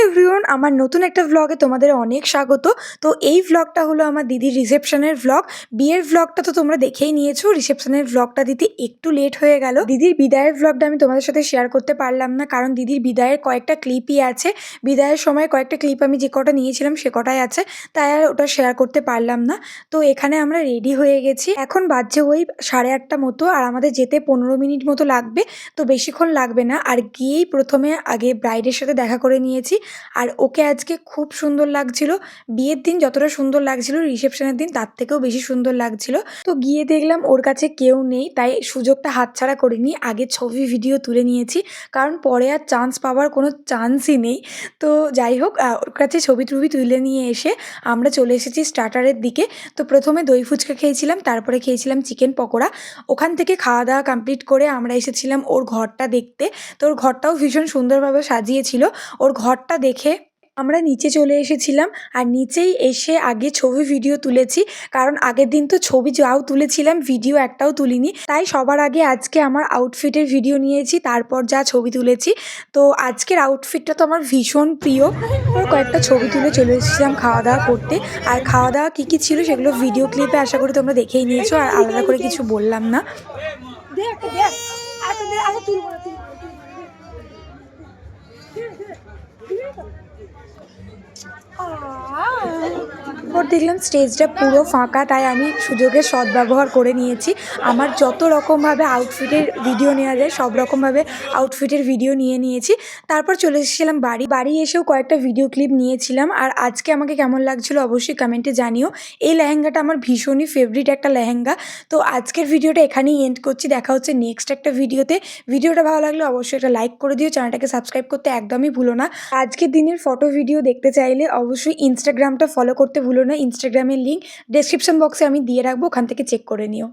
Everyone, আমার নতুন একটা ভ্লগে তোমাদের অনেক স্বাগত। তো এই ভ্লগটা হলো আমার দিদির রিসেপশনের ভ্লগ। বিয়ের ভ্লগটা তো তোমরা দেখেই নিয়েছো, রিসেপশনের ভ্লগটা দিতে একটু লেট হয়ে গেল। দিদির বিদায়ের ভ্লগটা আমি তোমাদের সাথে শেয়ার করতে পারলাম না, কারণ দিদির বিদায়ের কয়েকটা ক্লিপই আছে। বিদায়ের সময় কয়েকটা ক্লিপ আমি যে কটা নিয়েছিলাম সে কটাই আছে, তাই আর ওটা শেয়ার করতে পারলাম না। তো এখানে আমরা রেডি হয়ে গেছি, এখন বাজছে ওই 8:30 মতো, আর আমাদের যেতে 15 মিনিট মতো লাগবে। তো বেশিক্ষণ লাগবে না। আর গিয়েই প্রথমে আগে ব্রাইডের সাথে দেখা করে নিয়েছি, আর ওকে আজকে খুব সুন্দর লাগছিল। বিয়ের দিন যতটা সুন্দর লাগছিল, রিসেপশনের দিন তার থেকেও বেশি সুন্দর লাগছিল। তো গিয়ে দেখলাম ওর কাছে কেউ নেই, তাই সুযোগটা হাতছাড়া করিনি, আগে ছবি ভিডিও তুলে নিয়েছি, কারণ পরে আর চান্স পাওয়ার কোনো চান্সই নেই। তো যাই হোক, ওর কাছে ছবি টবি তুলে নিয়ে এসে আমরা চলে এসেছি স্টার্টারের দিকে। তো প্রথমে দই ফুচকা খেয়েছিলাম, তারপরে খেয়েছিলাম চিকেন পকোড়া। ওখান থেকে খাওয়া দাওয়া কমপ্লিট করে আমরা এসেছিলাম ওর ঘরটা দেখতে। তো ওর ঘরটাও ভীষণ সুন্দরভাবে সাজিয়েছিল। ওর ঘরটা দেখে আমরা নিচে চলে এসেছিলাম, আর নিচেই এসে আগে ছবি ভিডিও তুলেছি, কারণ আগের দিন তো ছবি যাও তুলেছিলাম, ভিডিও একটাও তুলিনি। তাই সবার আগে আজকে আমার আউটফিটের ভিডিও নিয়েছি, তারপর যা ছবি তুলেছি। তো আজকের আউটফিটটা তো আমার ভীষণ প্রিয়। ওর কয়েকটা ছবি তুলে চলে এসেছিলাম খাওয়া দাওয়া করতে। আর খাওয়া দাওয়া কী কী ছিল সেগুলো ভিডিও ক্লিপে আশা করি তোমরা দেখেই নিয়েছো, আর আলাদা করে কিছু বললাম না। এরপর দেখলাম স্টেজটা পুরো ফাঁকা, তাই আমি সুযোগের সদ্ব্যবহার করে নিয়েছি। আমার যত রকমভাবে আউটফিটের ভিডিও নেওয়া যায় সব রকমভাবে আউটফিটের ভিডিও নিয়ে নিয়েছি। তারপর চলে এসেছিলাম বাড়ি এসেও কয়েকটা ভিডিও ক্লিপ নিয়েছিলাম। আর আজকে আমাকে কেমন লাগছিলো অবশ্যই কমেন্টে জানিও। এই লেহেঙ্গাটা আমার ভীষণই ফেভারিট একটা লেহেঙ্গা। তো আজকের ভিডিওটা এখানেই এন্ড করছি, দেখা হচ্ছে নেক্সট একটা ভিডিওতে। ভিডিওটা ভালো লাগলে অবশ্যই একটা লাইক করে দিও, চ্যানেলটাকে সাবস্ক্রাইব করতে একদমই ভুলো না। আজকের দিনের ফটো ভিডিও দেখতে চাইলে অবশ্যই ইনস্টাগ্রামটা ফলো করতে ভুলো না। ইনস্টাগ্রামের লিঙ্ক ডেসক্রিপশন বক্সে আমি দিয়ে রাখবো, ওখান থেকে চেক করে নিও।